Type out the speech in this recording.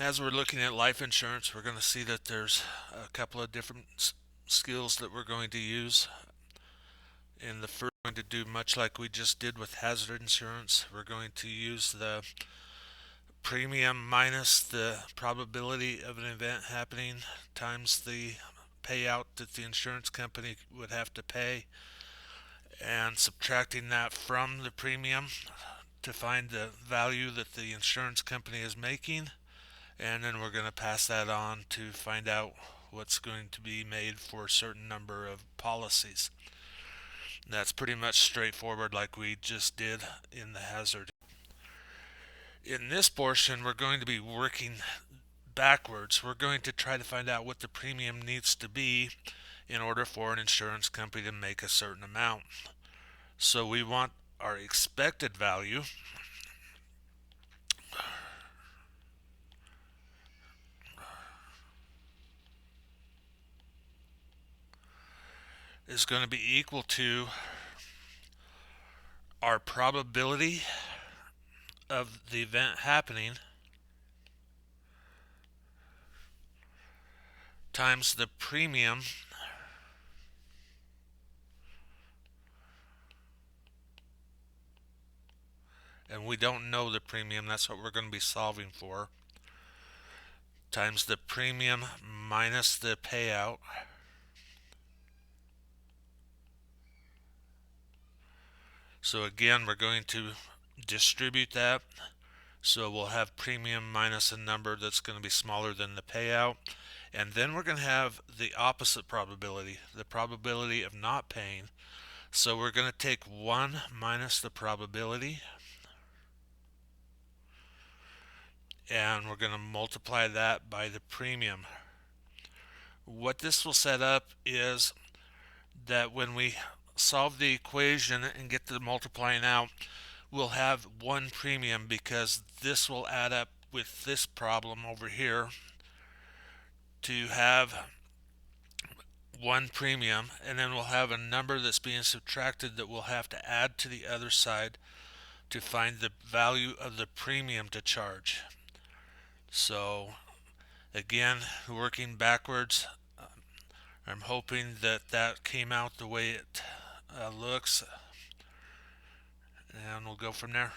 As we're looking at life insurance, we're going to see that there's a couple of different skills that we're going to use. In the first, we're going to do much like we just did with hazard insurance. We're going to use the premium minus the probability of an event happening times the payout that the insurance company would have to pay, and subtracting that from the premium to find the value that the insurance company is making, and then we're going to pass that on to find out what's going to be made for a certain number of policies. And that's pretty much straightforward like we just did in the hazard. In this portion, we're going to be working backwards. We're going to try to find out what the premium needs to be in order for an insurance company to make a certain amount. So we want our expected value is going to be equal to our probability of the event happening times the premium and we don't know the premium, that's what we're going to be solving for, times the premium minus the payout. So again, we're going to distribute that. So we'll have premium minus a number that's going to be smaller than the payout. And then we're going to have the opposite probability, the probability of not paying. So we're going to take 1 minus the probability, and we're going to multiply that by the premium. What this will set up is that when we solve the equation and get the multiplying out, we'll have one premium because this will add up with this problem over here to have one premium, and then we'll have a number that's being subtracted that we'll have to add to the other side to find the value of the premium to charge. So again, working backwards, I'm hoping that that came out the way it looks, and we'll go from there.